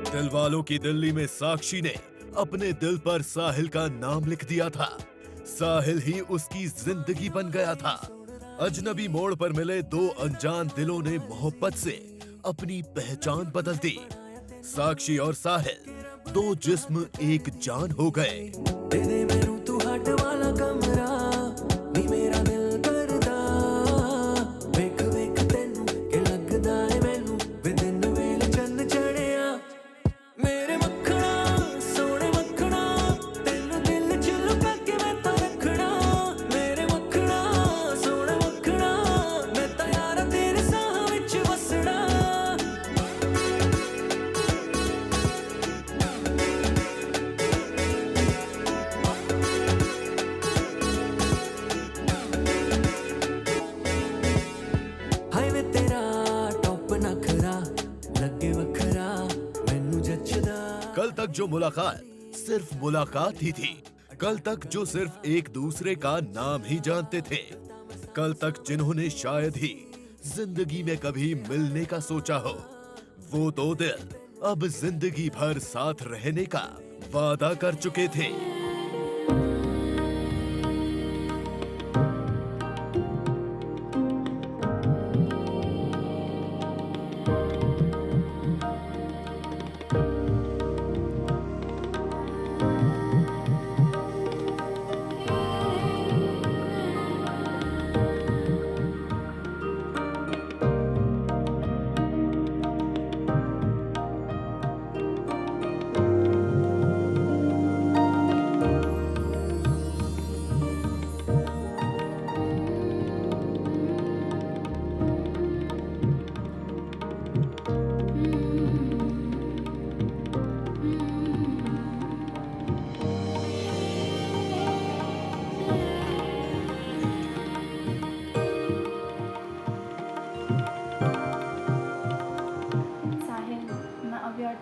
दिल वालों की दिल्ली में साक्षी ने अपने दिल पर साहिल का नाम लिख दिया था। साहिल ही उसकी जिंदगी बन गया था। अजनबी मोड़ पर मिले दो अनजान दिलों ने मोहब्बत से अपनी पहचान बदल दी। साक्षी और साहिल दो जिस्म एक जान हो गए। कल तक जो मुलाकात सिर्फ मुलाकात ही थी, कल तक जो सिर्फ एक दूसरे का नाम ही जानते थे, कल तक जिन्होंने शायद ही जिंदगी में कभी मिलने का सोचा हो, वो दो दिल अब जिंदगी भर साथ रहने का वादा कर चुके थे।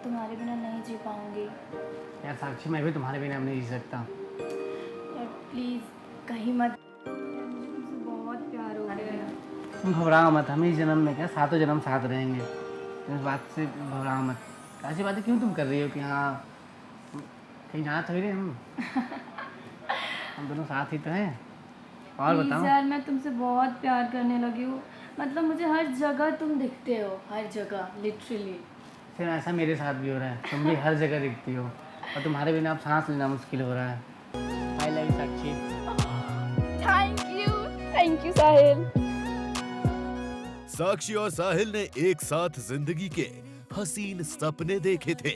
तुम्हारे बिना नहीं जी पाऊंगी यार साक्षी, मैं भी तुम्हारे बिना नहीं जी सकता यार। प्लीज कहीं मत यार, मुझे तुमसे बहुत प्यार हो गया। तुम घबराओ मत, हम इस जन्म में क्या सातों जन्म साथ रहेंगे। तुम इस बात से घबराओ मत। ऐसी बातें क्यों तुम कर रही हो कि हाँ कहीं जाना थोड़ी हम दोनों साथ ही तो हैं। और बताओ यार, मैं तुमसे बहुत प्यार करने लगी हूँ। मतलब मुझे हर जगह तुम दिखते हो, हर जगह लिटरली। फिर ऐसा मेरे साथ भी हो रहा है, तुम भी हर जगह दिखती हो और तुम्हारे बिना अब सांस लेना मुश्किल हो रहा है। I love you Sakshi. Thank you Sahil. Sakshi और साहिल ने एक साथ जिंदगी के हसीन सपने देखे थे।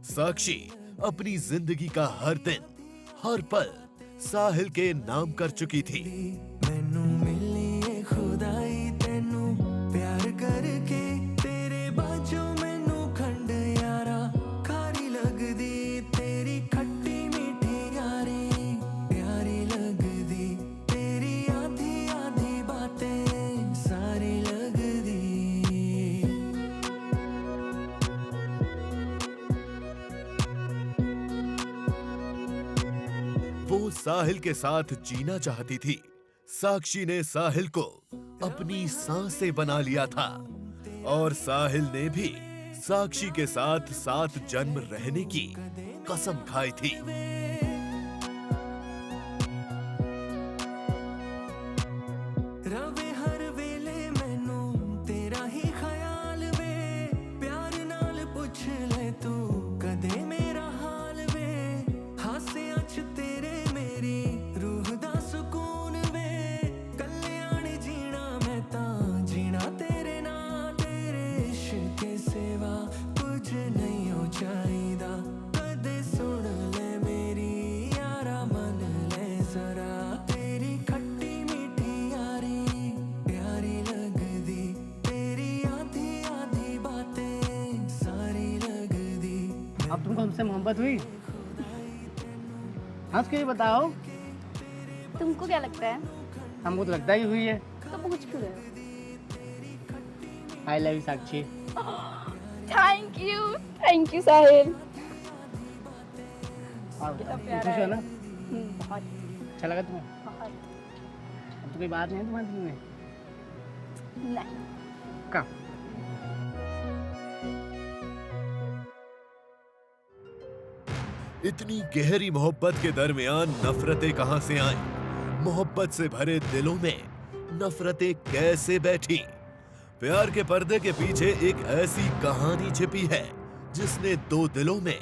साक्षी अपनी जिंदगी का हर दिन हर पल साहिल के नाम कर चुकी थी। मैनू मिली खुदाई तेनू प्यार करके तेरे बाजू मैनू खंड यारा खारी लगदी तेरी खट्टी मीठी यारी प्यारी लगदी तेरी आधी आधी बातें सारी लगदी। वो साहिल के साथ जीना चाहती थी। साक्षी ने साहिल को अपनी सांसें बना लिया था और साहिल ने भी साक्षी के साथ 7 जन्म रहने की कसम खाई थी। रवे हर वेले मैनू तेरा ही ख्याल वे प्यार नाल पूछ ले तू कदे मेरा हाल वे हासे अच तेरे मेरी रूह दा सुकून वे कल्याण जीना मैं तां जीना तेरे ना तेरे इश्क के सेवा कुछ नहीं हो चाहिदा कदे सुन ले मेरी यारा मन ले जरा तेरी खट्टी मीठी यारी प्यारी लगदी तेरी आधी आधी बातें सारी लगदी। अब तुमको हमसे मोहब्बत हुई? हंस के ही बताओ। तुमको क्या लगता है? हमको तो लगता है कि हुई है। तो पूछ क्यों रहे हो? I love you Sakshi. Thank you Sahil. और कितना तुम प्यारा खुश हो ना? बहुत अच्छा लगा तुम्हें? बहुत। अब तो कोई बात नहीं है तुम्हारे दिल में? नहीं। कहाँ? इतनी गहरी मोहब्बत के दरमियान नफरतें कहां से आईं? मोहब्बत से भरे दिलों में नफरतें कैसे बैठी? प्यार के पर्दे के पीछे एक ऐसी कहानी छिपी है जिसने दो दिलों में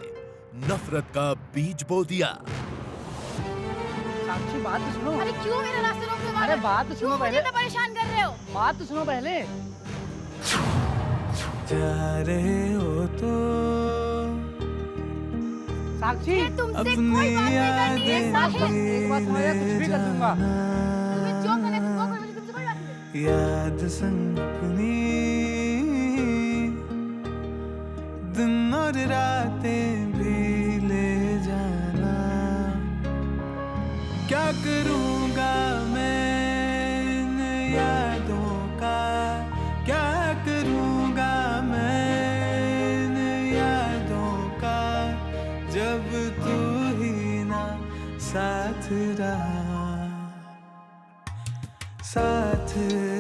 नफरत का बीज बो दिया। साक्षी बात तो सुनो। अरे क्यों मेरा रास्ता रोक रहे हो? अरे बात तो सुनो क्यों मुझे पहले। इतना परेशान कर रहे हो? बात तो सुनो पहले। जा रहे हो तो साक्षी ये तुमसे अपनी कोई बात नहीं करनी है यादें साहिल। एक बात सुनो यार, कुछ भी कर दूंगा। तुम्हें जो करना है तुम वो करो, मुझे तुमसे कोई बात नहीं। याद संग अपनी दिन और रातें भी ले जाना। क्या करूँगा मैं इन यादों का, क्या करूँगा मैं इन यादों का, जब तू ही ना साथ रहा। साथ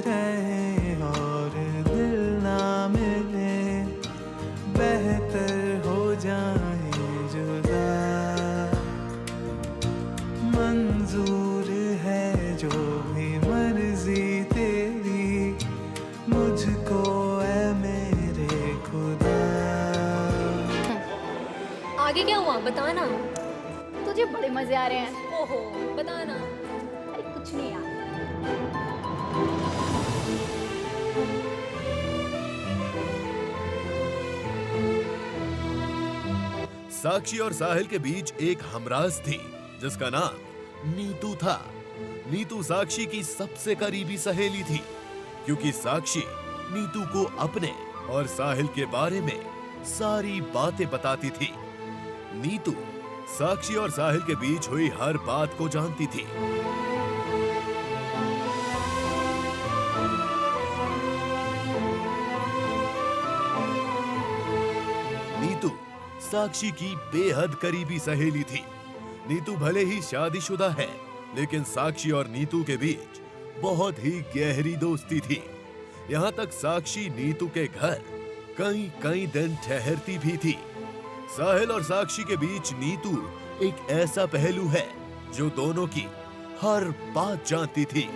रहे और दिल ना मिले, बेहतर हो जाए जुदा। मंजूर है जो भी मर्जी तेरी, मुझको है मेरे खुदा। आगे क्या हुआ बताना। तुझे बड़े मजे आ रहे हैं। ओहो बताना। अरे कुछ नहीं यार। साक्षी और साहिल के बीच एक हमराज थी जिसका नाम नीतू था। नीतू साक्षी की सबसे करीबी सहेली थी क्योंकि साक्षी नीतू को अपने और साहिल के बारे में सारी बातें बताती थी। नीतू साक्षी और साहिल के बीच हुई हर बात को जानती थी। नीतू साक्षी की बेहद करीबी सहेली थी। नीतू भले ही शादीशुदा है, लेकिन साक्षी और नीतू के बीच बहुत ही गहरी दोस्ती थी। यहाँ तक साक्षी नीतू के घर कई कई दिन ठहरती भी थी। साहिल और साक्षी के बीच नीतू एक ऐसा पहलू है जो दोनों की हर बात जानती थी।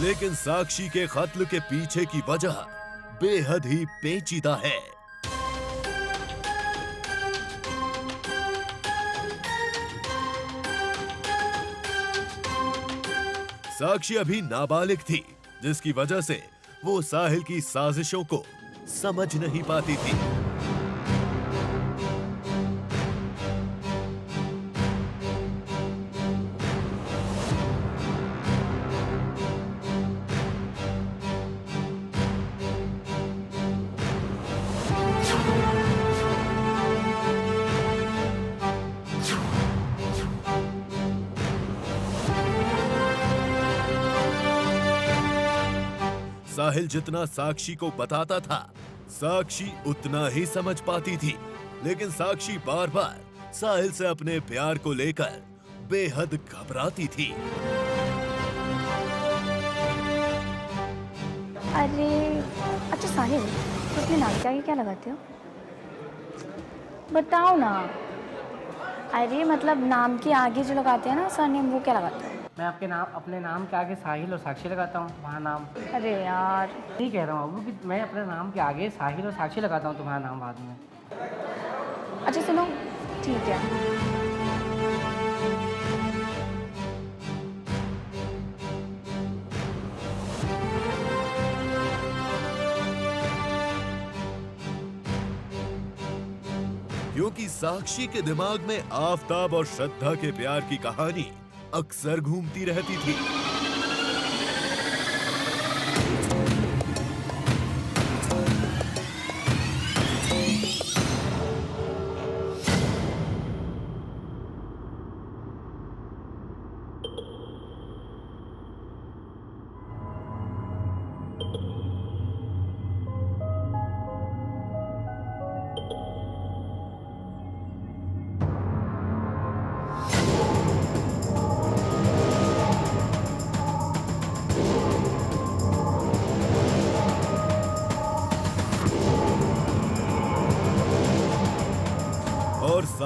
लेकिन साक्षी के कत्ल के पीछे की वजह बेहद ही पेचीदा है। साक्षी अभी नाबालिग थी, जिसकी वजह से वो साहिल की साजिशों को समझ नहीं पाती थी। साहिल जितना साक्षी को बताता था, साक्षी उतना ही समझ पाती थी। लेकिन साक्षी बार बार साहिल से अपने प्यार को लेकर बेहद घबराती थी। अरे अच्छा साहिल, तो अपने नाम के आगे क्या लगाते हो? बताओ ना। अरे मतलब नाम के आगे जो लगाते हैं ना सरनेम, वो क्या लगाते हो? मैं अपने नाम के आगे साहिल और साक्षी लगाता हूँ, तुम्हारा नाम। अरे यार, नहीं कह रहा हूँ अबू कि मैं अपने नाम के आगे साहिल और साक्षी लगाता हूँ, तुम्हारा नाम बाद में। अच्छा सुनो, ठीक है। क्योंकि साक्षी के दिमाग में आफताब और श्रद्धा के प्यार की कहानी अक्सर घूमती रहती थी।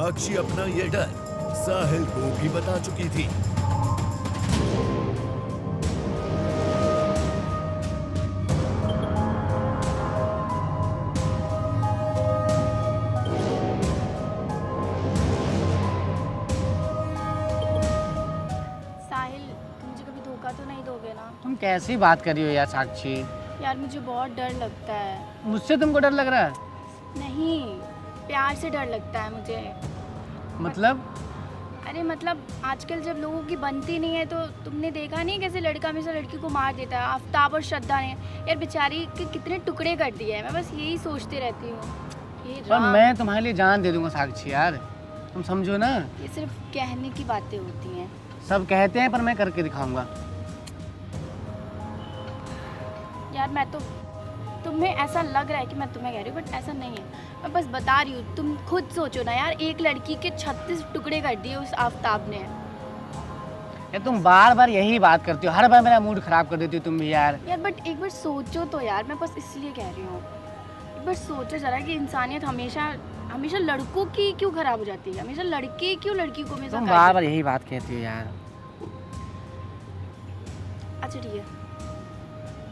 साक्षी अपना ये डर साहिल को भी बता चुकी थी। साहिल, तुम मुझे कभी धोखा तो नहीं दोगे ना? तुम कैसी बात कर रही हो यार साक्षी? यार मुझे बहुत डर लगता है। मुझसे तुमको डर लग रहा है? नहीं, प्यार से डर लगता है मुझे। मतलब? अरे मतलब आजकल जब लोगों की बनती नहीं है तो तुमने देखा नहीं कैसे लड़का हमेशा लड़की को मार देता है। आफ्ताब और श्रद्धा ने यार बेचारी के कितने टुकड़े कर दिए हैं। मैं बस यही सोचती रहती हूँ। ये पर राम, मैं तुम्हारे लिए जान दे दूंगा साक्षी यार, तुम समझो ना। ये सिर्फ कहने की बातें होती हैं। सब कहते हैं पर मैं करके दिखाऊंगा। यार मैं तो, तुम्हें ऐसा लग रहा है कि मैं तुम्हें कह रही हूँ, बट ऐसा नहीं है। मैं बस बता रही हूँ, तुम खुद सोचो ना यार, एक लड़की के 36 टुकड़े कर दिए उस आफ्ताब ने। यार तुम बार बार यही बात करती हो, हर बार मेरा मूड खराब कर देती हो तुम भी यार। यार बट एक बार सोचो तो यार, मैं बस इसलिए कह रही हूँ। एक बार सोचो जरा कि इंसानियत हमेशा हमेशा लड़कों की क्यों खराब हो जाती है, हमेशा लड़के क्यों लड़की को हमेशा तुम कर बार देते- बार यही बात कहती हो यार। अच्छा ठीक है,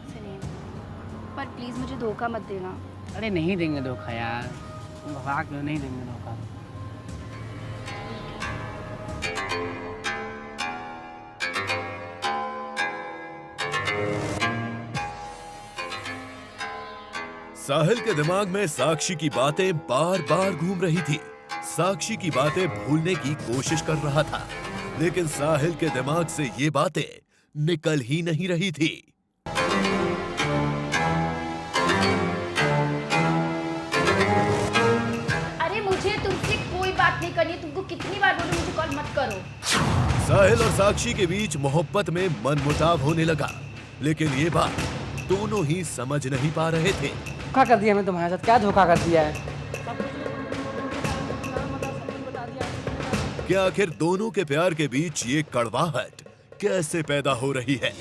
सुनिए, पर प्लीज़ मुझे धोखा मत देना। अरे नहीं देंगे धोखा यार, तुम भगा क्यों नहीं देंगे धोखा। साहिल के दिमाग में साक्षी की बातें बार बार घूम रही थी। साक्षी की बातें भूलने की कोशिश कर रहा था, लेकिन साहिल के दिमाग से ये बातें निकल ही नहीं रही थी। अरे मुझे तुमसे कोई बात नहीं करनी, तुमको कितनी बार बोलूं मुझे कॉल मत करो। साहिल और साक्षी के बीच मोहब्बत में मनमुटाव होने लगा, लेकिन ये बात दोनों ही समझ नहीं पा रहे थे। धोखा कर दिया मैं तुम्हारे साथ, क्या धोखा कर दिया है? क्या आखिर दोनों के प्यार के बीच ये कड़वाहट कैसे पैदा हो रही है?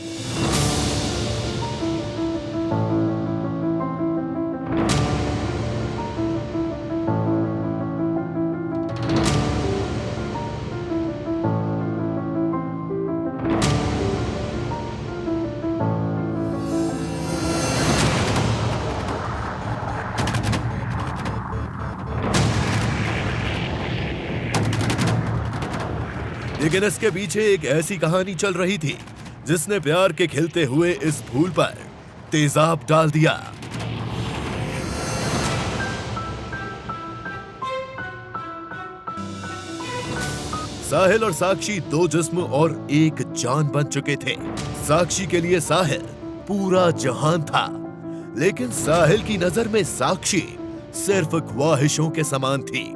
लेकिन इसके पीछे एक ऐसी कहानी चल रही थी जिसने प्यार के खिलते हुए इस फूल पर तेजाब डाल दिया। साहिल और साक्षी दो जिस्म और एक जान बन चुके थे। साक्षी के लिए साहिल पूरा जहान था, लेकिन साहिल की नजर में साक्षी सिर्फ ख्वाहिशों के समान थी।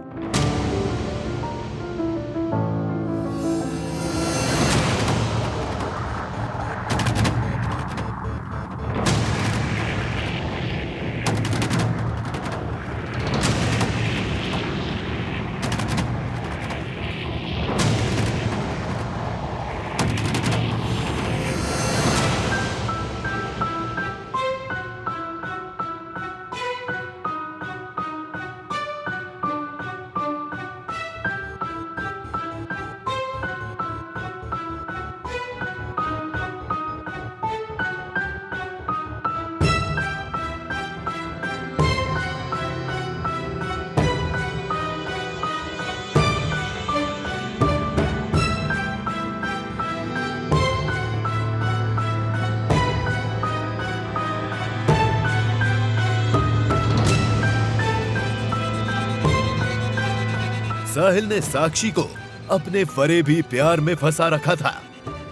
साहिल ने साक्षी को अपने फरेबी प्यार में फंसा रखा था।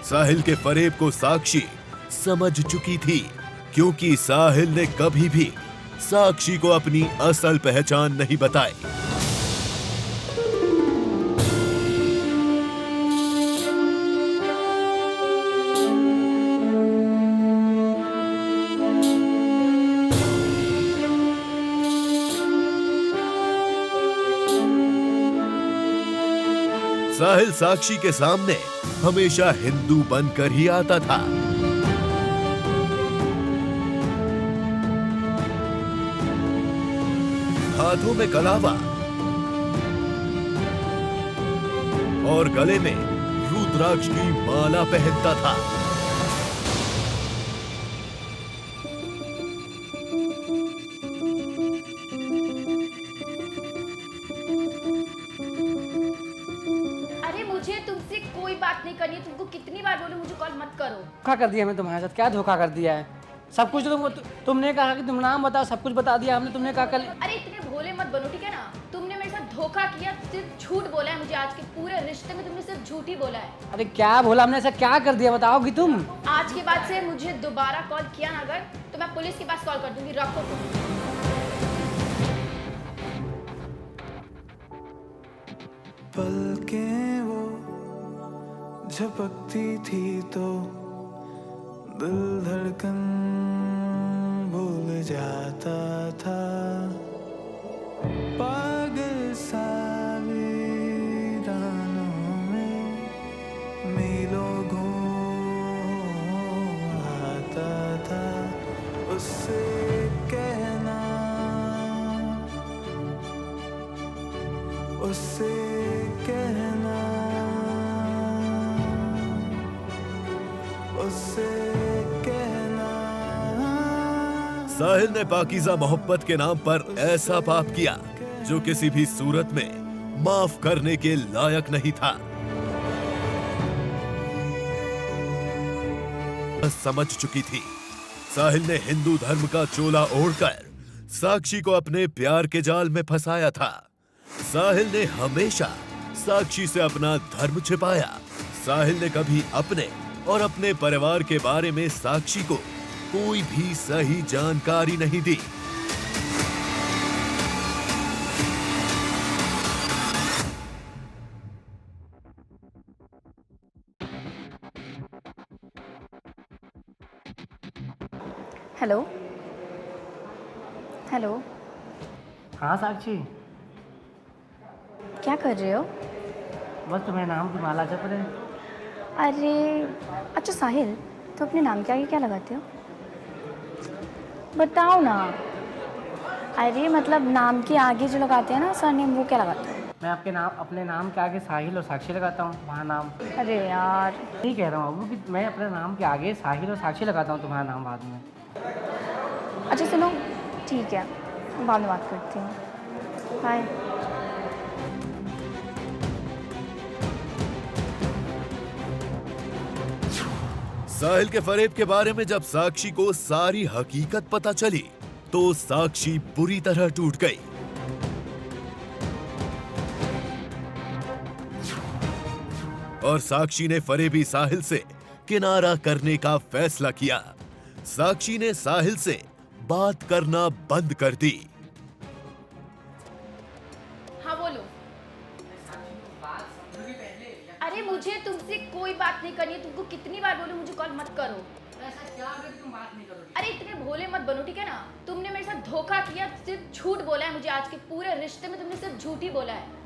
साहिल के फरेब को साक्षी समझ चुकी थी, क्योंकि साहिल ने कभी भी साक्षी को अपनी असल पहचान नहीं बताई। साहिल साक्षी के सामने हमेशा हिंदू बनकर ही आता था। हाथों में कलावा, और गले में रुद्राक्ष की माला पहनता था। अरे मुझे तुमसे कोई बात नहीं करनी है, तुमको कितनी बार बोलूं मुझे कॉल मत करो। धोखा कर दिया मैं तुम्हारे साथ, क्या धोखा कर दिया है? सब कुछ तुमने कहा कि तुम नाम बताओ, सब कुछ बता दिया हमने। तुमने कहा कल। अरे इतने भोले मत बनो, ठीक है ना? तुमने मेरे साथ धोखा किया, सिर्फ झूठ बोला है मुझे। आज के पूरे रिश्ते में तुमने सिर्फ झूठ ही बोला है। अरे क्या बोला हमने? ऐसा क्या कर दिया बताओगी तुम? आज के बाद से मुझे दोबारा कॉल किया ना अगर, तो मैं पुलिस के पास कॉल कर दूंगी। रखो तुम। पलकें वो झपकती थी तो दिल धड़कन भूल जाता था। पागल सा वीरानों में मीलों घूम आता था। उससे कहना, उससे कहना, उससे कहना। साहिल ने पाकीज़ा मोहब्बत के नाम पर ऐसा पाप किया जो किसी भी सूरत में माफ करने के लायक नहीं था। समझ चुकी थी। साहिल ने हिंदू धर्म का चोला ओढ़कर साक्षी को अपने प्यार के जाल में फंसाया था। साहिल ने हमेशा साक्षी से अपना धर्म छिपाया। साहिल ने कभी अपने और अपने परिवार के बारे में साक्षी को कोई भी सही जानकारी नहीं दी। हेलो हेलो, हाँ साक्षी, क्या कर रहे हो? बस तुम्हें नाम की माला जप रहे। अरे अच्छा साहिल, तो अपने नाम के आगे क्या लगाते हो? बताओ ना। अरे मतलब नाम के आगे जो लगाते हैं ना सरनेम, वो क्या लगाते हो? मैं अपने नाम के आगे साहिल और साक्षी लगाता हूँ, वहाँ नाम। अरे यार, नहीं कह रहा हूँ अबू कि मैं अपने नाम के आगे साहिल और साक्षी लगाता हूँ, तुम्हारा नाम बाद में। अच्छा सुनो, ठीक है, बाद में बात करती हूँ। बाय। साहिल के फरेब के बारे में जब साक्षी को सारी हकीकत पता चली तो साक्षी बुरी तरह टूट गई। और साक्षी ने फरेबी साहिल से किनारा करने का फैसला किया। साक्षी ने साहिल से बात करना बंद कर दी। हाँ बोलो। अरे मुझे तुमसे कोई बात नहीं करनी है, तुमको कितनी बार बोलूं मुझे कॉल मत करो। ऐसा क्या अगर तुम बात नहीं करोगी? अरे इतने भोले मत बनो, ठीक है ना? तुमने मेरे साथ धोखा किया, सिर्फ झूठ बोला है मुझे। आज के पूरे रिश्ते में तुमने सिर्फ झूठ ही बोला है।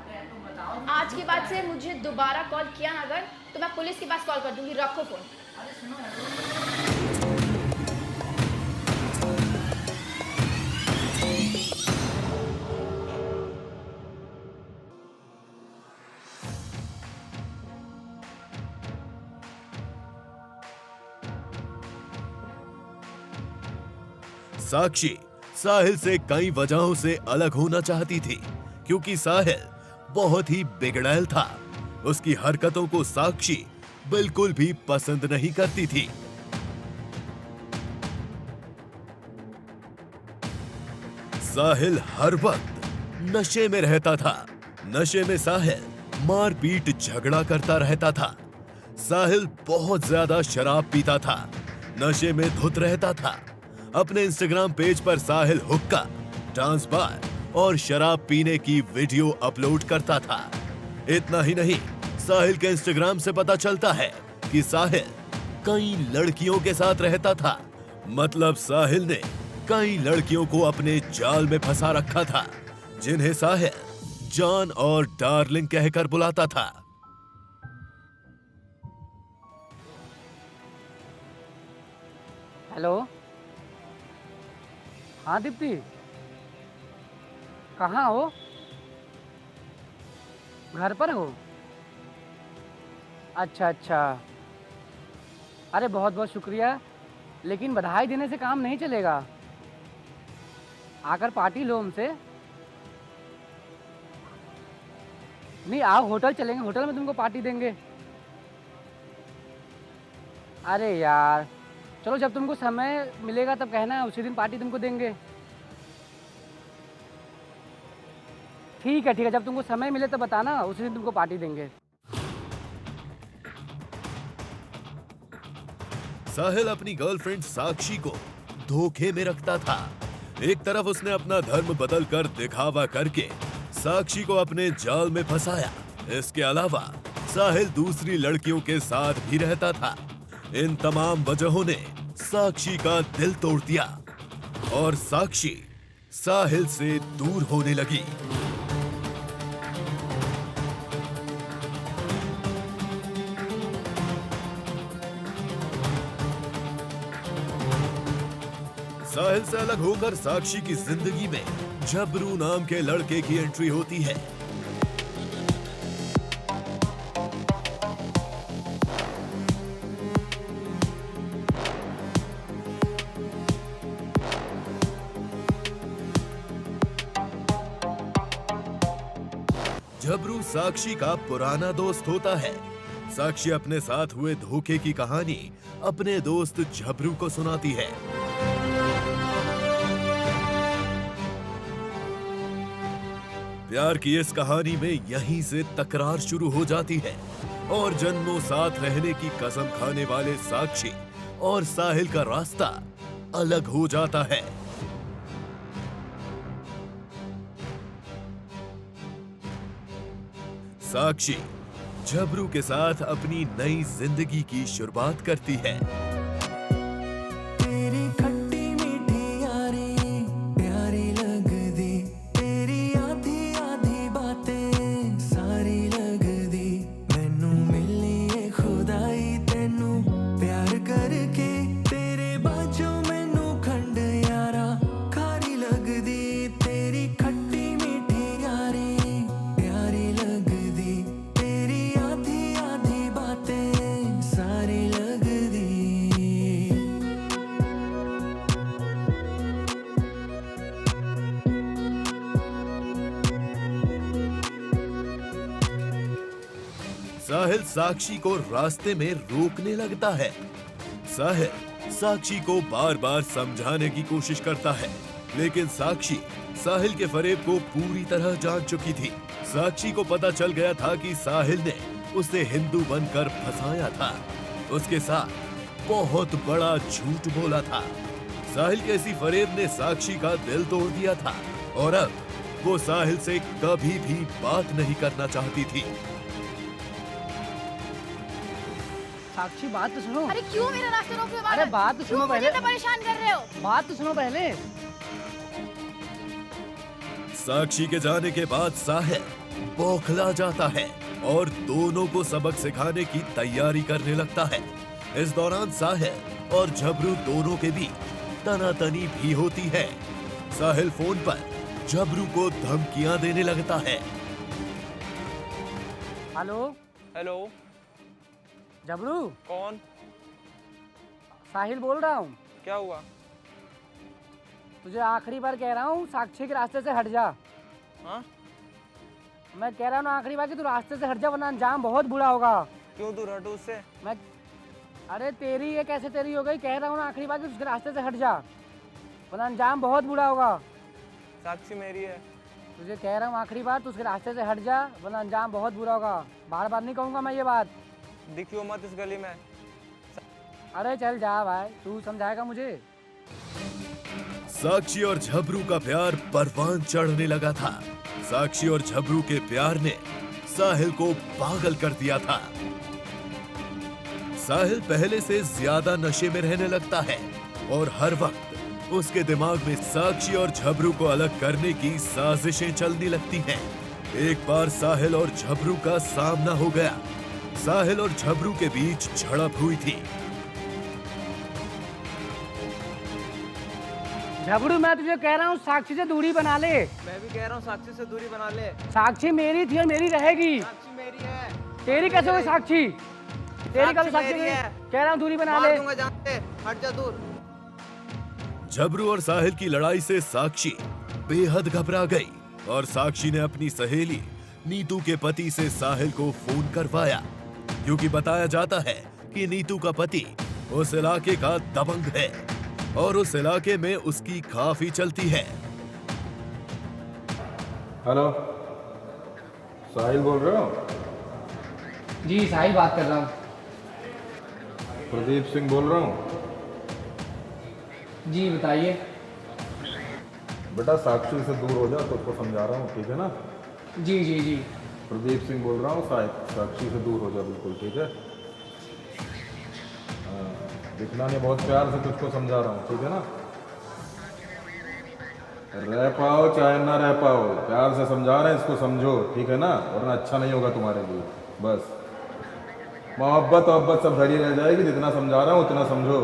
आज के बाद से मुझे दोबारा कॉल किया ना अगर, तो मैं पुलिस के पास कॉल कर दूंगी। रखो फोन। साक्षी साहिल से कई वजहों से अलग होना चाहती थी, क्योंकि साहिल बहुत ही बिगड़ैल था। उसकी हरकतों को साक्षी बिल्कुल भी पसंद नहीं करती थी। साहिल हर वक्त नशे में रहता था। नशे में साहिल मारपीट झगड़ा करता रहता था। साहिल बहुत ज्यादा शराब पीता था, नशे में धुत रहता था। अपने इंस्टाग्राम पेज पर साहिल हुक्का, डांस बार और शराब पीने की वीडियो अपलोड करता था। इतना ही नहीं, साहिल के इंस्टाग्राम से पता चलता है कि साहिल कई लड़कियों के साथ रहता था। मतलब साहिल ने कई लड़कियों को अपने जाल में फंसा रखा था, जिन्हें साहिल जान और डार्लिंग कहकर बुलाता था। हेलो, हाँ दीप्ति, कहाँ हो? घर पर हो? अच्छा अच्छा, अरे बहुत बहुत शुक्रिया, लेकिन बधाई देने से काम नहीं चलेगा, आकर पार्टी लो हमसे। नहीं, आओ होटल चलेंगे, होटल में तुमको पार्टी देंगे। अरे यार चलो, जब तुमको समय मिलेगा तब कहना, उसी दिन पार्टी तुमको देंगे। ठीक है, जब तुमको समय मिले तब बताना, उसी दिन तुमको पार्टी देंगे। साहिल अपनी गर्लफ्रेंड साक्षी को धोखे में रखता था। एक तरफ उसने अपना धर्म बदलकर दिखावा करके साक्षी को अपने जाल में फंसाया। इसके अलावा साहिल दूसरी लड़कियों के साथ भी रहता था। इन तमाम वजहों ने साक्षी का दिल तोड़ दिया और साक्षी साहिल से दूर होने लगी। साहिल से अलग होकर साक्षी की जिंदगी में झबरू नाम के लड़के की एंट्री होती है। झबरू साक्षी का पुराना दोस्त होता है। साक्षी अपने साथ हुए धोखे की कहानी अपने दोस्त झबरू को सुनाती है। प्यार की इस कहानी में यहीं से तकरार शुरू हो जाती है और जन्मों साथ रहने की कसम खाने वाले साक्षी और साहिल का रास्ता अलग हो जाता है। साक्षी झबरू के साथ अपनी नई जिंदगी की शुरुआत करती है। तेरी खट्टी मीठी यारी प्यारी लगदी, तेरी आधी आधी बातें सारी लगदी, मैनू मिली ए खुदाई तेनू प्यार करके, तेरे बाजों मैनू खंड यारा खारी लगदी, तेरी खट्टी मीठी यारी प्यारी लगदी, तेरी आधी आधी बातें सारी लगदी। साहिल साक्षी को रास्ते में रोकने लगता है। साहिल साक्षी को बार बार समझाने की कोशिश करता है, लेकिन साक्षी साहिल के फरेब को पूरी तरह जान चुकी थी। साक्षी को पता चल गया था कि साहिल ने उसे हिंदू बनकर फंसाया था, उसके साथ बहुत बड़ा झूठ बोला था। साहिल के इसी फरेब ने साक्षी का दिल तोड़ दिया था और अब वो साहिल से कभी भी बात नहीं करना चाहती थी। साक्षी बात तो सुनो। अरे क्यों मेरा रास्ता रोक रहे हो? अरे बात तो सुनो पहले। मुझे परेशान कर रहे हो? बात तो सुनो पहले। साक्षी के जाने के बाद साहिल बौखला जाता है और दोनों को सबक सिखाने की तैयारी करने लगता है। इस दौरान साहिल और झबरू दोनों के बीच तनातनी भी होती है। साहिल फोन पर झबरू को धमकियां देने लगता है। हेलो हेलो, झबरू, कौन? साहिल बोल रहा हूँ। क्या हुआ? तुझे आखिरी बार कह रहा हूँ, साक्षी के रास्ते से हट जा। हाँ? मैं कह रहा हूँ ना आखिरी बार कि तू रास्ते से हट जा, वरना अंजाम बहुत बुरा होगा। क्यों दूर हटू उससे? मैं अरे तेरी ये कैसे तेरी हो गई? कह रहा हूँ ना आखिरी बार कि उसके रास्ते से हट जा, वरना अंजाम बहुत बुरा होगा। साक्षी मेरी है। तुझे कह रहा हूँ आखिरी बार, तू उसके रास्ते से हट जा, वरना अंजाम बहुत बुरा होगा। बार बार नहीं कहूँगा मैं ये बात। दिखियो मत इस गली में। अरे चल जा भाई, तू समझाएगा मुझे। साक्षी और झबरू का प्यार परवान चढ़ने लगा था। साक्षी और झबरू के प्यार ने साहिल को पागल कर दिया था। साहिल पहले से ज्यादा नशे में रहने लगता है और हर वक्त उसके दिमाग में साक्षी और झबरू को अलग करने की साजिशें चलने लगती हैं। एक बार साहिल और झबरू का सामना हो गया। साहिल और झबरू के बीच झड़प हुई थी। झबरू, मैं तुझे कह रहा हूँ साक्षी से दूरी बना ले। मैं भी कह रहा हूँ साक्षी से दूरी बना ले। साक्षी मेरी थी और मेरी रहेगी। साक्षी मेरी है। तेरी कैसे हुई साक्षी? तेरी कल साक्षी साक्षी मेरी मेरी। है। कह रहा हूँ दूरी बना मार ले। दूंगा जान से, हट जा दूर। जबरू और साहिल की लड़ाई से साक्षी बेहद घबरा गई और साक्षी ने अपनी सहेली नीतू के पति से साहिल को फोन करवाया, क्योंकि बताया जाता है कि नीतू का पति उस इलाके का दबंग है और उस इलाके में उसकी काफी चलती है। हेलो, साहिल बोल रहे हो? जी साहिल बात कर रहा हूँ। प्रदीप सिंह बोल रहा हूँ। जी बताइए। बेटा साक्षी से दूर हो जा, तो उसको समझा रहा हूँ, ठीक है ना? जी जी जी। प्रदीप सिंह बोल रहा हूँ, साक्षी से दूर हो जा बिल्कुल, ठीक है? हाँ, दिखना नहीं, बहुत प्यार से तुझको समझा रहा हूँ, ठीक है ना? रह पाओ चाहे ना रह पाओ, प्यार से समझा रहे हैं, इसको समझो, ठीक है ना? वरना अच्छा नहीं होगा तुम्हारे लिए। बस मोहब्बत सब धरी रह जाएगी, जितना समझा रहा हूँ उतना समझो।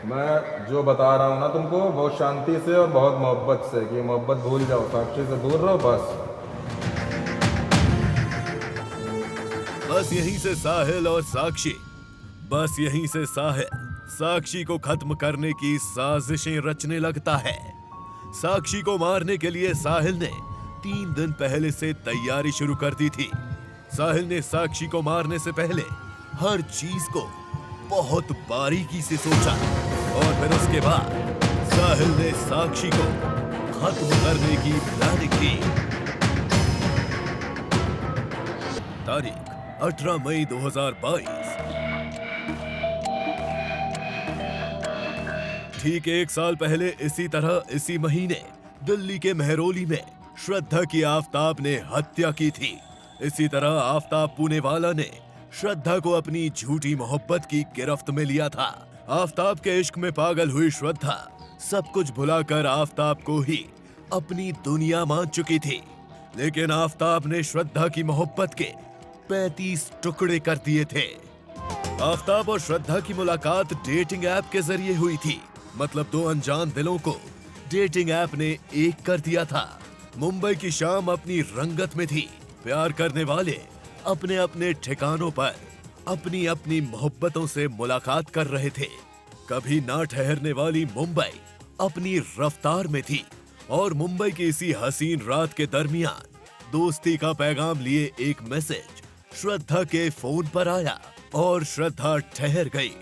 मैं जो बता रहा हूँ ना तुमको, बहुत शांति से और बहुत मोहब्बत से, कि मोहब्बत भूल जाओ, साक्षी से दूर रहो बस। बस यहीं से साहिल और साक्षी बस यहीं से साहिल साक्षी को खत्म करने की साजिशें रचने लगता है। साक्षी को मारने के लिए साहिल ने 3 दिन पहले से तैयारी शुरू कर दी थी। साहिल ने साक्षी को मारने से पहले हर चीज को बहुत बारीकी से सोचा और फिर उसके बाद साहिल ने साक्षी को खत्म करने की प्लानिंग की। तारीख 18 मई 2022। ठीक 1 साल पहले इसी तरह इसी महीने दिल्ली के मेहरौली में श्रद्धा की आफताब ने हत्या की थी। इसी तरह आफताब पुणेवाला ने श्रद्धा को अपनी झूठी मोहब्बत की गिरफ्त में लिया था। आफताब के इश्क में पागल हुई श्रद्धा सब कुछ भुलाकर आफताब को ही अपनी दुनिया मान चुकी थी, लेकिन आफताब ने श्रद्धा की मोहब्बत के 35 टुकड़े कर दिए थे। आफताब और श्रद्धा की मुलाकात डेटिंग ऐप के जरिए हुई थी, मतलब 2 अनजान दिलों को डेटिंग ऐप ने एक कर दिया था। मुंबई की शाम अपनी रंगत में थी। प्यार करने वाले अपने अपने ठिकानों पर अपनी अपनी मोहब्बतों से मुलाकात कर रहे थे। कभी ना ठहरने वाली मुंबई अपनी रफ्तार में थी और मुंबई की इसी हसीन रात के दरमियान दोस्ती का पैगाम लिए एक मैसेज श्रद्धा के फोन पर आया और श्रद्धा ठहर गई।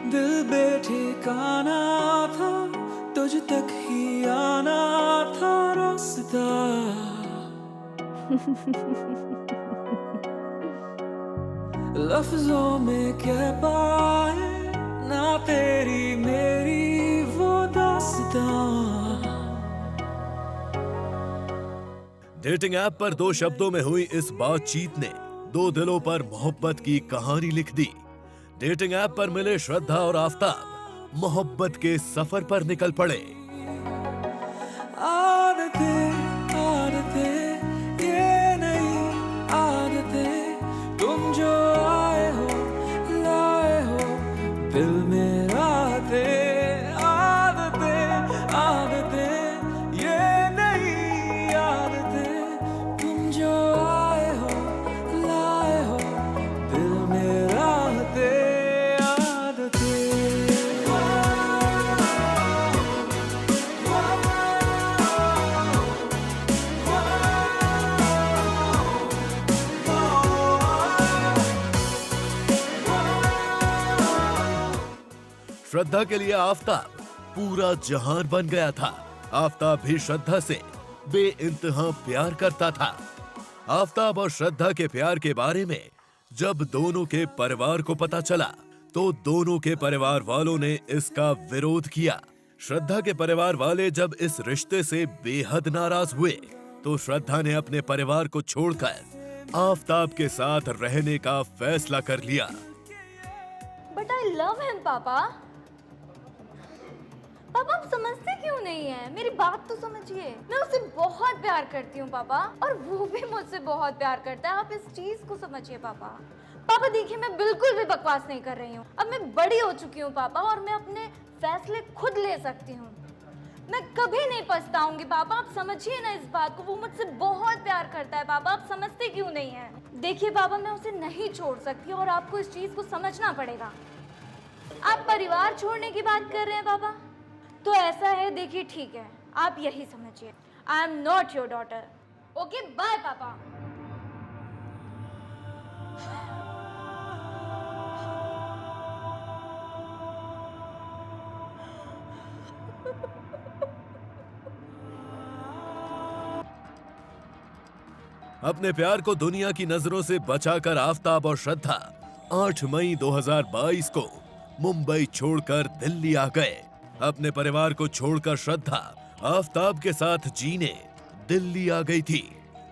दिल बेठिकाना था, तुझ तक ही आना था रास्ता। लफ्जों में कह पाए ना तेरी मेरी वो दास्तां। डेटिंग ऐप पर 2 शब्दों में हुई इस बातचीत ने 2 दिलों पर मोहब्बत की कहानी लिख दी। डेटिंग ऐप पर मिले श्रद्धा और आफताब मोहब्बत के सफर पर निकल पड़े। आदतें आदतें ये नहीं आदतें, तुम जो आए हो लाए हो दिल मेरा थे। आदतें आदतें ये नहीं आदतें, तुम जो आए हो लाए हो दिल मेरा थे। श्रद्धा के लिए आफताब पूरा जहान बन गया था। आफताब भी श्रद्धा से बेइंतहा प्यार करता था। आफताब और श्रद्धा के प्यार के बारे में जब दोनों के परिवार को पता चला तो दोनों के परिवार वालों ने इसका विरोध किया। श्रद्धा के परिवार वाले जब इस रिश्ते से बेहद नाराज हुए तो श्रद्धा ने अपने परिवार को छोड़कर आफताब के साथ रहने का फैसला कर लिया। बट आई लव हिम पापा। पापा आप समझते क्यों नहीं है? मेरी बात तो समझिए। मैं उससे बहुत प्यार करती हूँ पापा, और वो भी मुझसे बहुत प्यार करता है। आप इस चीज को समझिए पापा। पापा देखिए, मैं बिल्कुल भी बकवास नहीं कर रही हूँ। अब मैं बड़ी हो चुकी हूँ पापा, और मैं अपने फैसले खुद ले सकती हूँ। मैं कभी नहीं पछताऊंगी पापा, आप समझिए ना इस बात को। वो मुझसे बहुत प्यार करता है पापा, आप समझते क्यों नहीं हैं? देखिए पापा, मैं उसे नहीं छोड़ सकती और आपको इस चीज को समझना पड़ेगा। आप परिवार छोड़ने की बात कर रहे हैं पापा, तो ऐसा है, देखिए ठीक है, आप यही समझिए, I am not your daughter. Okay, bye papa. अपने प्यार को दुनिया की नजरों से बचाकर आफताब और श्रद्धा 8 मई 2022 को मुंबई छोड़कर दिल्ली आ गए। अपने परिवार को छोड़कर श्रद्धा आफताब के साथ जीने दिल्ली आ गई थी।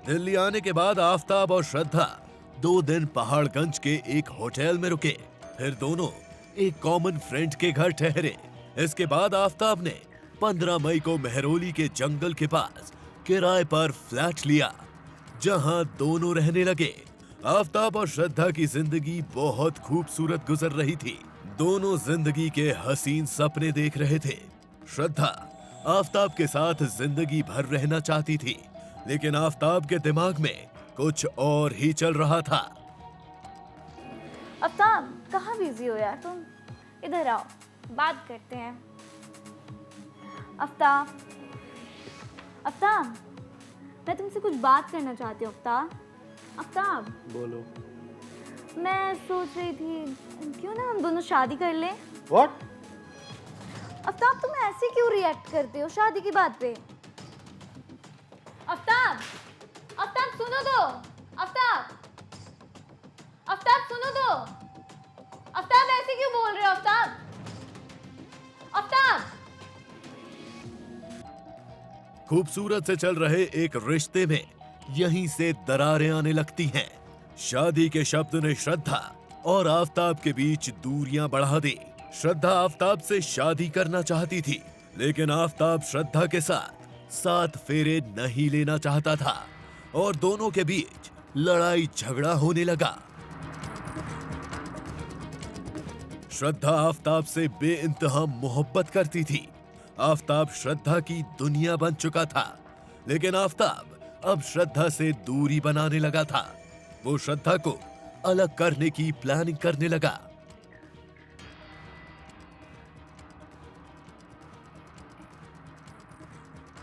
दिल्ली आने के बाद आफताब और श्रद्धा 2 दिन पहाड़गंज के एक होटल में रुके। फिर दोनों एक कॉमन फ्रेंड के घर ठहरे। इसके बाद आफताब ने 15 मई को मेहरौली के जंगल के पास किराए पर फ्लैट लिया, जहां दोनों रहने लगे। आफताब और श्रद्धा की जिंदगी बहुत खूबसूरत गुजर रही थी। दोनों जिंदगी के हसीन सपने देख रहे थे। श्रद्धा आफताब के साथ जिंदगी भर रहना चाहती थी, लेकिन आफताब के दिमाग में कुछ और ही चल रहा था। आफ्ताब, कहाँ बिजी हो यार तुम? इधर आओ, बात करते हैं। आफ्ताब, आफ्ताब, मैं तुमसे कुछ बात करना चाहती हूँ। आफ्ताब, आफ्ताब, बोलो। मैं सोच रही थी क्यों ना हम दोनों शादी कर लें। व्हाट? आफ्ताब, तुम ऐसे क्यों रिएक्ट करते हो शादी की बात पे? आफ्ताब, आफ्ताब सुनो तो। आफ्ताब, आफ्ताब सुनो तो। आफ्ताब, ऐसे क्यों बोल रहे हो आफ्ताब? आफ्ताब, खूबसूरत से चल रहे एक रिश्ते में यहीं से दरारें आने लगती हैं। शादी के शब्द ने श्रद्धा और आफताब के बीच दूरियां बढ़ा दी। श्रद्धा आफताब से शादी करना चाहती थी, लेकिन आफताब श्रद्धा के साथ 7 फेरे नहीं लेना चाहता था और दोनों के बीच लड़ाई झगड़ा होने लगा। श्रद्धा आफताब से बेइंतहा मोहब्बत करती थी। आफताब श्रद्धा की दुनिया बन चुका था, लेकिन आफताब अब श्रद्धा से दूरी बनाने लगा था। वो श्रद्धा को अलग करने की प्लानिंग करने लगा।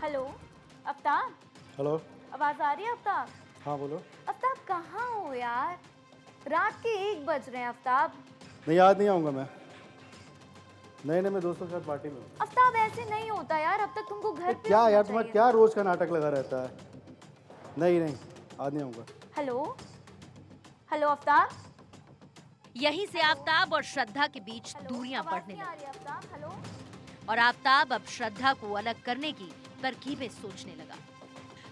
Hello Aftab, hello. आवाज आ रही है आफ्ताब? हाँ बोलो। आफ्ताब कहाँ हो यार? रात के 1 बज रहे हैं आफ्ताब। नहीं, आज नहीं आऊँगा मैं। नहीं, मैं दोस्तों के साथ पार्टी में हूँ। आफ्ताब, ऐसे नहीं होता यार, अब तक तुमको घर पे क्या होना यार, तुम्हारा चाहिए क्या था। रोज का नाटक लगा रहता है। नहीं, आज नहीं आऊँगा। Hello, hello Aftab. यहीं से आफताब और श्रद्धा के बीच हेलो, दूरियां आवाज बढ़ने नहीं आ लगी रही आफ्ताब। हेलो, और आफताब अब श्रद्धा को अलग करने की तरकीबें सोचने लगा,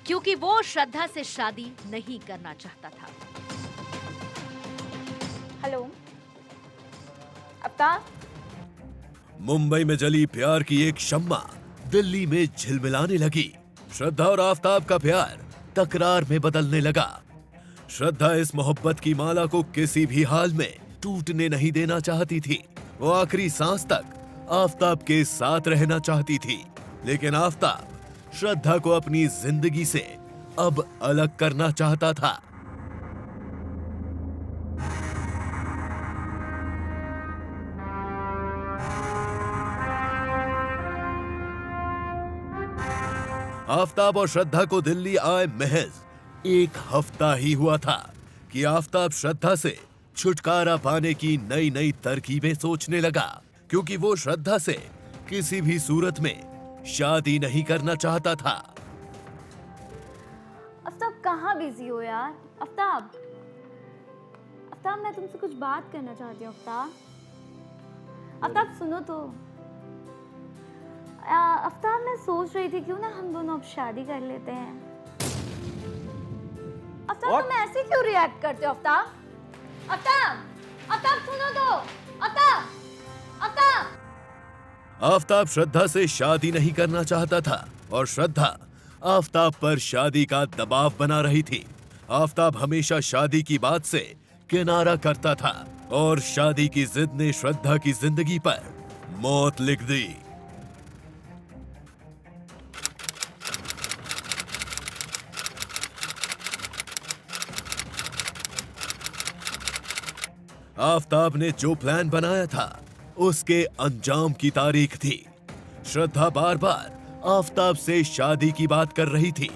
क्योंकि वो श्रद्धा से शादी नहीं करना चाहता था। हेलो आफ्ताब। मुंबई में जली प्यार की एक शम्मा दिल्ली में झिलमिलाने लगी। श्रद्धा और आफताब का प्यार तकरार में बदलने लगा। श्रद्धा इस मोहब्बत की माला को किसी भी हाल में टूटने नहीं देना चाहती थी। वो आखिरी सांस तक आफताब के साथ रहना चाहती थी, लेकिन आफताब श्रद्धा को अपनी जिंदगी से अब अलग करना चाहता था। आफताब और श्रद्धा को दिल्ली आए महज 1 हफ्ता ही हुआ था कि आफताब श्रद्धा से छुटकारा पाने की नई नई तरकीबें सोचने लगा, क्योंकि वो श्रद्धा से किसी भी सूरत में शादी नहीं करना चाहता था। आफ्ताब, कहाँ बिजी हो यार? आफ्ताब, आफ्ताब, मैं तुमसे कुछ बात करना चाहती हूँ। आफ्ताब, आफ्ताब सुनो तो। आफ्ताब, मैं सोच रही थी क्यों ना हम दोनों अब शादी कर लेते हैं। आफ्ताब, तुम ऐसे क्यों रिएक्ट करते हो? आफ्ताब, आफ्ताब, आफ्ताब सुनो तो। आफ्ताब, आफ्ताब। आफताब श्रद्धा से शादी नहीं करना चाहता था और श्रद्धा आफताब पर शादी का दबाव बना रही थी। आफताब हमेशा शादी की बात से किनारा करता था और शादी की जिद ने श्रद्धा की जिंदगी पर मौत लिख दी। आफताब ने जो प्लान बनाया था उसके अंजाम की तारीख थी। श्रद्धा बार बार आफताब से शादी की बात कर रही थी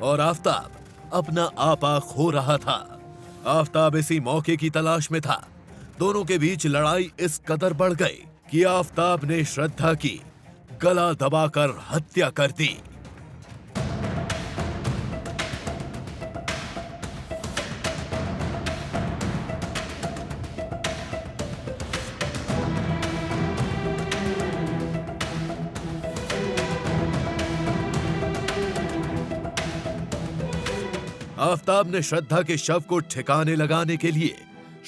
और आफताब अपना आपा खो रहा था। आफताब इसी मौके की तलाश में था। दोनों के बीच लड़ाई इस कदर बढ़ गई कि आफताब ने श्रद्धा की गला दबाकर हत्या कर दी। आफताब ने श्रद्धा के शव को ठिकाने लगाने के लिए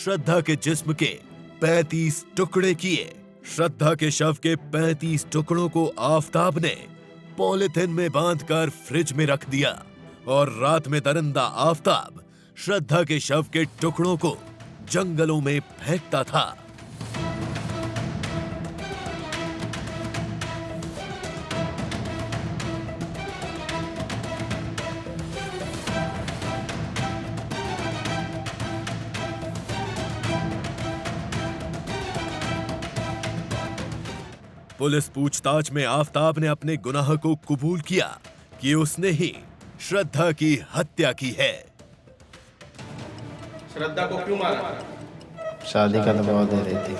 श्रद्धा के जिस्म के 35 टुकड़े किए। श्रद्धा के शव के 35 टुकड़ों को आफताब ने पॉलिथिन में बांधकर फ्रिज में रख दिया और रात में दरिंदा आफताब श्रद्धा के शव के टुकड़ों को जंगलों में फेंकता था। पुलिस पूछताछ में आफताब ने अपने गुनाह को कबूल किया कि उसने ही श्रद्धा की हत्या की है। श्रद्धा को क्यों मारा? शादी का दबाव दे रही थी।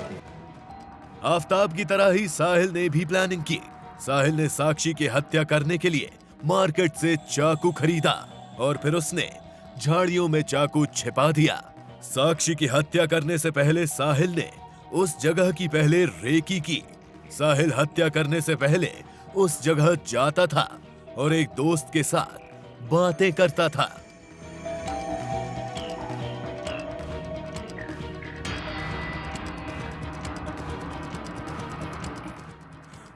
आफताब की तरह ही साहिल ने भी प्लानिंग की। साहिल ने साक्षी की हत्या करने के लिए मार्केट से चाकू खरीदा और फिर उसने झाड़ियों में चाकू छिपा दिया। साक्षी की हत्या करने से पहले साहिल ने उस जगह की पहले रेकी की। साहिल हत्या करने से पहले उस जगह जाता था और एक दोस्त के साथ बातें करता था।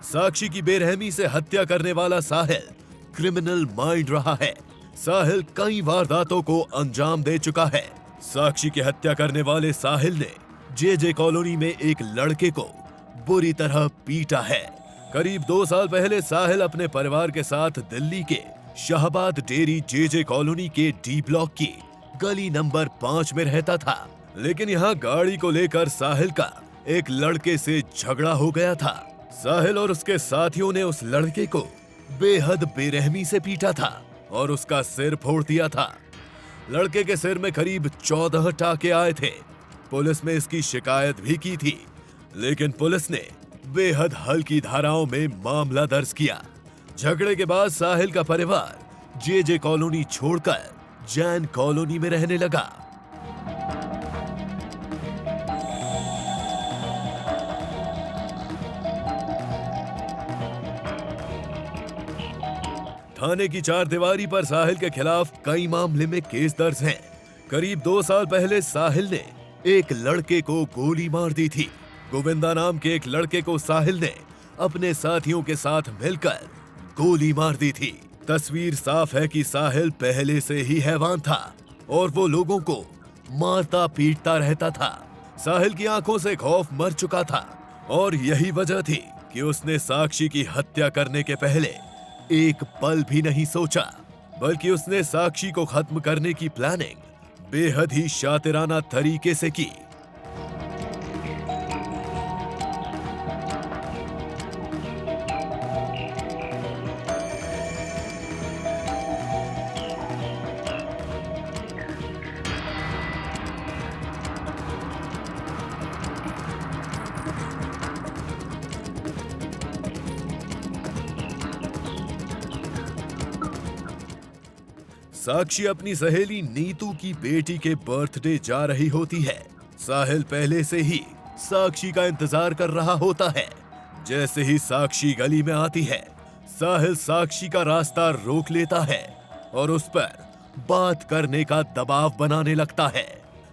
साक्षी की बेरहमी से हत्या करने वाला साहिल क्रिमिनल माइंड रहा है। साहिल कई वारदातों को अंजाम दे चुका है। साक्षी की हत्या करने वाले साहिल ने जे कॉलोनी में एक लड़के को बुरी तरह पीटा है। करीब 2 साल पहले साहिल अपने परिवार के साथ दिल्ली के शाहबाद डेरी जे कॉलोनी के डी ब्लॉक की गली नंबर 5 में रहता था। लेकिन यहाँ गाड़ी को लेकर साहिल का एक लड़के से झगड़ा हो गया था। साहिल और उसके साथियों ने उस लड़के को बेहद बेरहमी से पीटा था और उसका सिर फोड़ दिया था। लड़के के सिर में करीब 14 टाके आए थे। पुलिस में इसकी शिकायत भी की थी, लेकिन पुलिस ने बेहद हल्की धाराओं में मामला दर्ज किया। झगड़े के बाद साहिल का परिवार जे कॉलोनी छोड़कर जैन कॉलोनी में रहने लगा। थाने की चारदीवारी पर साहिल के खिलाफ कई मामले में केस दर्ज हैं। करीब 2 साल पहले साहिल ने एक लड़के को गोली मार दी थी। गोविंदा नाम के एक लड़के को साहिल ने अपने साथियों के साथ मिलकर गोली मार दी थी। तस्वीर साफ है कि साहिल पहले से ही हैवान था और वो लोगों को मारता पीटता रहता था। साहिल की आंखों से खौफ मर चुका था और यही वजह थी कि उसने साक्षी की हत्या करने के पहले एक पल भी नहीं सोचा, बल्कि उसने साक्षी को खत्म करने की प्लानिंग बेहद ही शातिराना तरीके से की। साक्षी अपनी सहेली नीतू की बेटी के बर्थडे जा रही होती है। साहिल पहले से ही साक्षी का इंतजार कर रहा होता है। जैसे ही साक्षी गली में आती है, साहिल साक्षी का रास्ता रोक लेता है और उस पर बात करने का दबाव बनाने लगता है।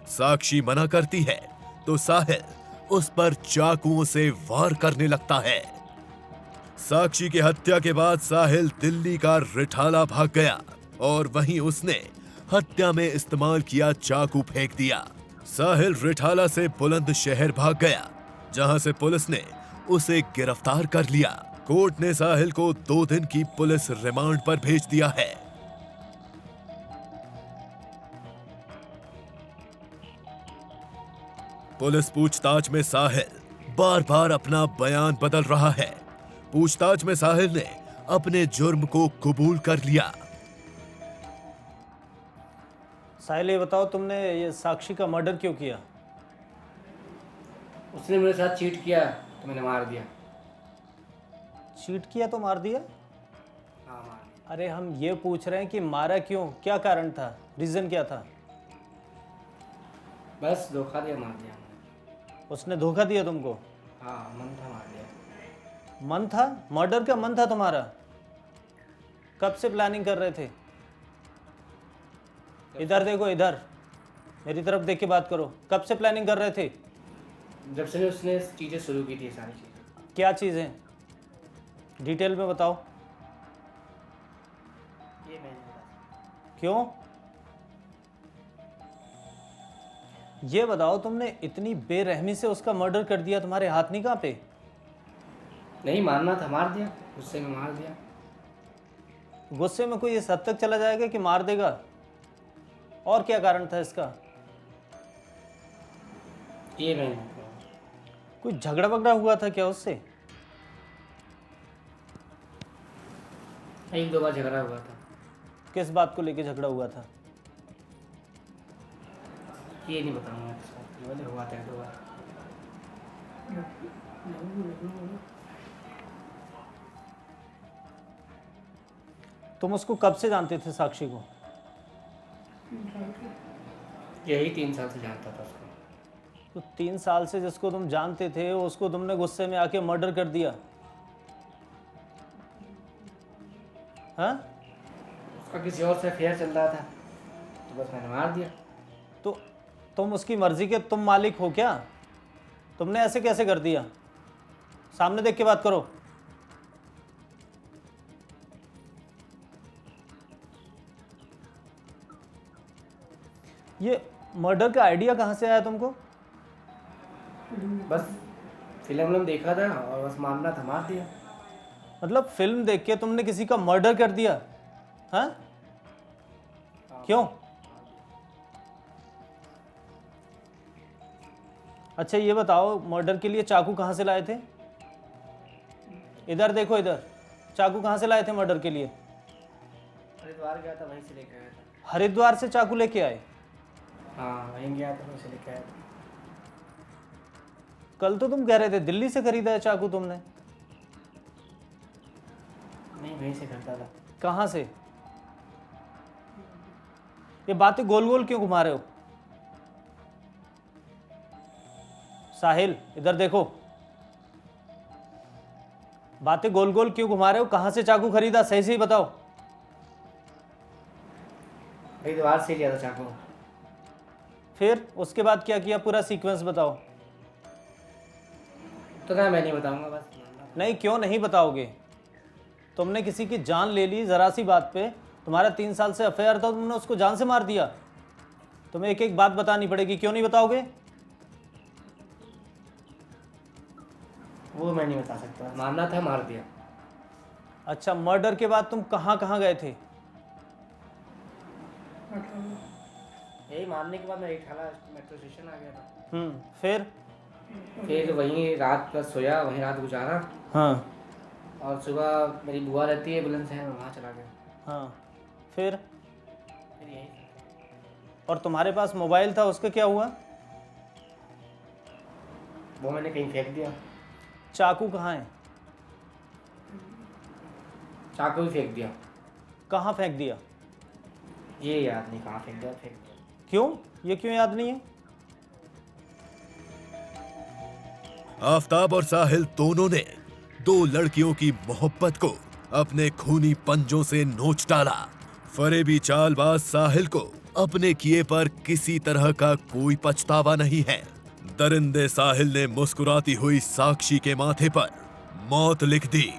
साक्षी मना करती है तो साहिल उस पर चाकुओं से वार करने लगता है। साक्षी की हत्या के बाद साहिल दिल्ली का रिठाला भाग गया और वहीं उसने हत्या में इस्तेमाल किया चाकू फेंक दिया। साहिल रिठाला से बुलंदशहर भाग गया, जहां से पुलिस ने उसे गिरफ्तार कर लिया। कोर्ट ने साहिल को 2 दिन की पुलिस रिमांड पर भेज दिया है। पुलिस पूछताछ में साहिल बार बार अपना बयान बदल रहा है। पूछताछ में साहिल ने अपने जुर्म को कबूल कर लिया। साहिल, ये बताओ तुमने ये साक्षी का मर्डर क्यों किया? उसने मेरे साथ चीट किया तो मैंने मार दिया। चीट किया तो मार दिया? हाँ, मार दिया। अरे हम ये पूछ रहे हैं कि मारा क्यों, क्या कारण था, रीज़न क्या था? बस धोखा दिया, मार दिया हमने। उसने धोखा दिया तुमको? हाँ, मन था, मार दिया। मन था? मर्डर का मन था तुम्हारा? कब से प्लानिंग कर रहे थे? इधर देखो, इधर मेरी तरफ देख के बात करो। कब से प्लानिंग कर रहे थे? जब से उसने चीज़ें शुरू की थी, सारी चीज़ें। क्या चीज़ें? डिटेल में बताओ। ये मैं नहीं बता क्यों? ये बताओ, तुमने इतनी बेरहमी से उसका मर्डर कर दिया, तुम्हारे हाथ नहीं कांपे? नहीं, मारना था, मार दिया। गुस्से में मार दिया। गुस्से में कोई इस हद तक चला जाएगा कि मार देगा? और क्या कारण था इसका? ये मैं नहीं। कोई झगड़ा वगड़ा हुआ था क्या उससे? एक दो बार झगड़ा हुआ था। किस बात को लेके झगड़ा हुआ था? ये नहीं बताऊंगा किस बात की, बोले हुआ था एक दो बार। तुम उसको कब से जानते थे, साक्षी को? यही 3 साल से जानता था उसको। तो 3 साल से जिसको तुम जानते थे उसको तुमने गुस्से में आके मर्डर कर दिया? हाँ? उसका किसी और से अफेयर चल रहा था तो बस मैंने मार दिया। तो तुम उसकी मर्जी के तुम मालिक हो क्या? तुमने ऐसे कैसे कर दिया? सामने देख के बात करो। ये मर्डर का आइडिया कहाँ से आया तुमको? बस फिल्म देखा था और बस मारना था, मार दिया। मतलब फिल्म देख के तुमने किसी का मर्डर कर दिया? हाँ? क्यों? अच्छा ये बताओ, मर्डर के लिए चाकू कहाँ से लाए थे? इधर देखो, इधर चाकू कहाँ से लाए थे मर्डर के लिए? हरिद्वार गया था, वहीं से लेकर आया था। हरिद्वार से चाकू लेके आए? हाँ, वहीं गया था, वहीं से लेकर आया था। कल तो तुम कह रहे थे दिल्ली से खरीदा है चाकू तुमने। नहीं, वहीं से खरीदा था। कहाँ से? ये बातें गोल गोल क्यों घुमा रहे हो? साहिल, इधर देखो। बातें गोल गोल क्यों घुमा रहे हो? कहाँ से चाकू खरीदा, सही से ही बताओ। हरिद्वार से लिया था चाकू। फिर उसके बाद क्या किया, पूरा सीक्वेंस बताओ। तो ना मैं नहीं बताऊंगा, बस। नहीं, क्यों नहीं बताओगे? तुमने किसी की जान ले ली ज़रा सी बात पे। तुम्हारा 3 साल से अफेयर था, तुमने उसको जान से मार दिया। तुम्हें एक एक बात बतानी पड़ेगी, क्यों नहीं बताओगे? वो मैं नहीं बता सकता, मारना था, मार दिया। अच्छा, मर्डर के बाद तुम कहाँ कहाँ गए थे? यही मारने के बाद मैं एक मेट्रो स्टेशन आ गया था। फिर वहीं रात पर सोया, वहीं रात गुजारा। हाँ। और सुबह मेरी बुआ रहती है बुलंदशहर में, वहाँ चला गया। हाँ, फिर यही। और तुम्हारे पास मोबाइल था, उसका क्या हुआ? वो मैंने कहीं फेंक दिया। चाकू कहाँ है? चाकू भी फेंक दिया। कहाँ फेंक दिया? ये याद नहीं कहाँ फेंक दिया, फेंक दिया। क्यों? ये क्यों याद नहीं है? आफताब और साहिल दोनों ने 2 लड़कियों की मोहब्बत को अपने खूनी पंजों से नोच डाला। फरेबी चालबाज साहिल को अपने किए पर किसी तरह का कोई पछतावा नहीं है। दरिंदे साहिल ने मुस्कुराती हुई साक्षी के माथे पर मौत लिख दी।